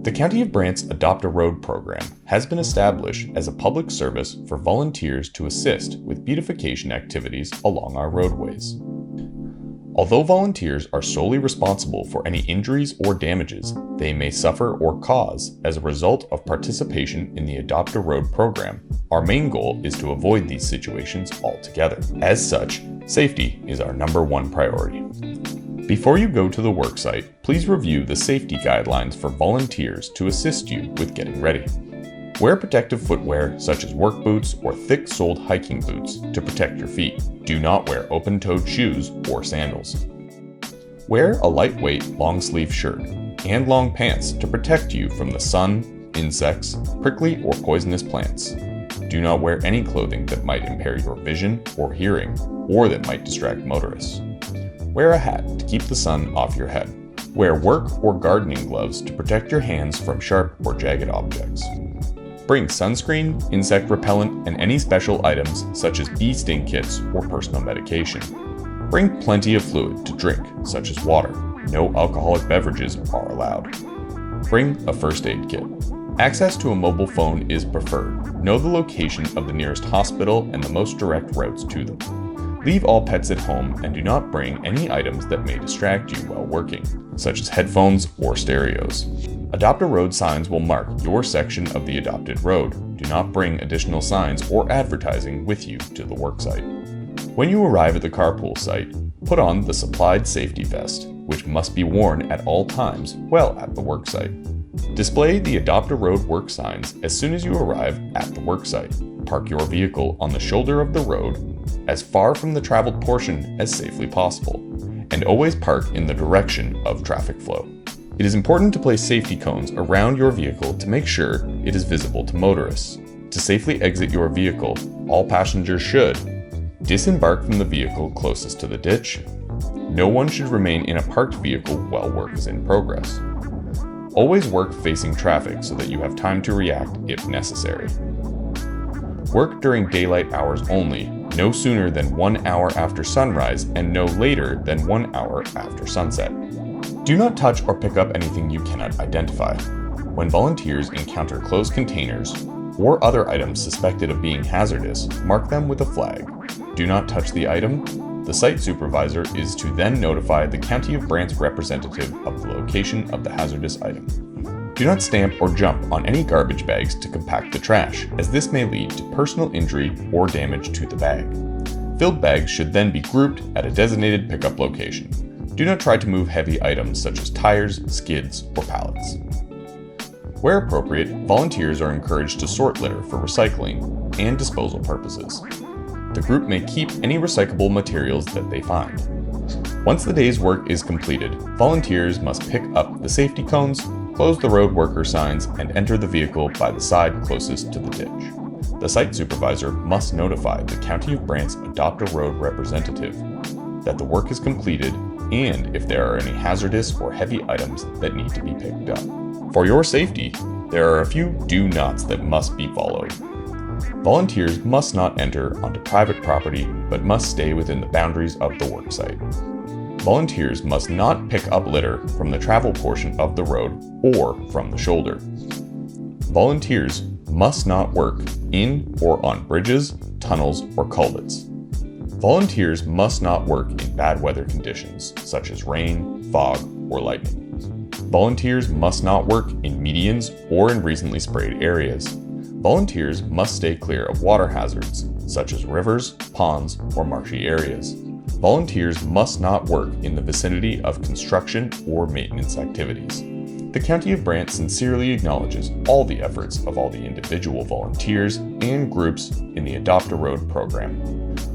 The County of Brant's Adopt a Road program has been established as a public service for volunteers to assist with beautification activities along our roadways. Although volunteers are solely responsible for any injuries or damages they may suffer or cause as a result of participation in the Adopt a Road program, our main goal is to avoid these situations altogether. As such, safety is our #1 priority. Before you go to the worksite, please review the safety guidelines for volunteers to assist you with getting ready. Wear protective footwear such as work boots or thick-soled hiking boots to protect your feet. Do not wear open-toed shoes or sandals. Wear a lightweight long-sleeve shirt and long pants to protect you from the sun, insects, prickly or poisonous plants. Do not wear any clothing that might impair your vision or hearing, or that might distract motorists. Wear a hat to keep the sun off your head. Wear work or gardening gloves to protect your hands from sharp or jagged objects. Bring sunscreen, insect repellent, and any special items such as bee sting kits or personal medication. Bring plenty of fluid to drink, such as water. No alcoholic beverages are allowed. Bring a first aid kit. Access to a mobile phone is preferred. Know the location of the nearest hospital and the most direct routes to them. Leave all pets at home and do not bring any items that may distract you while working, such as headphones or stereos. Adopt a Road signs will mark your section of the adopted road. Do not bring additional signs or advertising with you to the worksite. When you arrive at the carpool site, put on the supplied safety vest, which must be worn at all times while at the worksite. Display the Adopt a Road work signs as soon as you arrive at the worksite. Park your vehicle on the shoulder of the road as far from the traveled portion as safely possible, and always park in the direction of traffic flow. It is important to place safety cones around your vehicle to make sure it is visible to motorists. To safely exit your vehicle, all passengers should disembark from the vehicle closest to the ditch. No one should remain in a parked vehicle while work is in progress. Always work facing traffic so that you have time to react if necessary. Work during daylight hours only, no sooner than 1 hour after sunrise and no later than 1 hour after sunset. Do not touch or pick up anything you cannot identify. When volunteers encounter closed containers or other items suspected of being hazardous, mark them with a flag. Do not touch the item. The site supervisor is to then notify the County of Brant's representative of the location of the hazardous item. Do not stamp or jump on any garbage bags to compact the trash, as this may lead to personal injury or damage to the bag. Filled bags should then be grouped at a designated pickup location. Do not try to move heavy items such as tires, skids, or pallets. Where appropriate, volunteers are encouraged to sort litter for recycling and disposal purposes. The group may keep any recyclable materials that they find. Once the day's work is completed, volunteers must pick up the safety cones, close the road worker signs, and enter the vehicle by the side closest to the ditch. The site supervisor must notify the County of Brant's Adopt a Road representative that the work is completed and if there are any hazardous or heavy items that need to be picked up. For your safety, there are a few do nots that must be followed. Volunteers must not enter onto private property but must stay within the boundaries of the worksite. Volunteers must not pick up litter from the travel portion of the road or from the shoulder. Volunteers must not work in or on bridges, tunnels, or culverts. Volunteers must not work in bad weather conditions, such as rain, fog, or lightning. Volunteers must not work in medians or in recently sprayed areas. Volunteers must stay clear of water hazards, such as rivers, ponds, or marshy areas. Volunteers must not work in the vicinity of construction or maintenance activities. The County of Brant sincerely acknowledges all the efforts of all the individual volunteers and groups in the Adopt a Road program.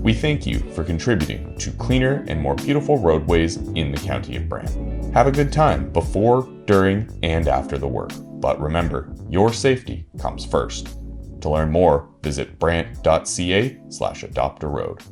We thank you for contributing to cleaner and more beautiful roadways in the County of Brant. Have a good time before, during, and after the work. But remember, your safety comes first. To learn more, visit brant.ca/adoptaroad.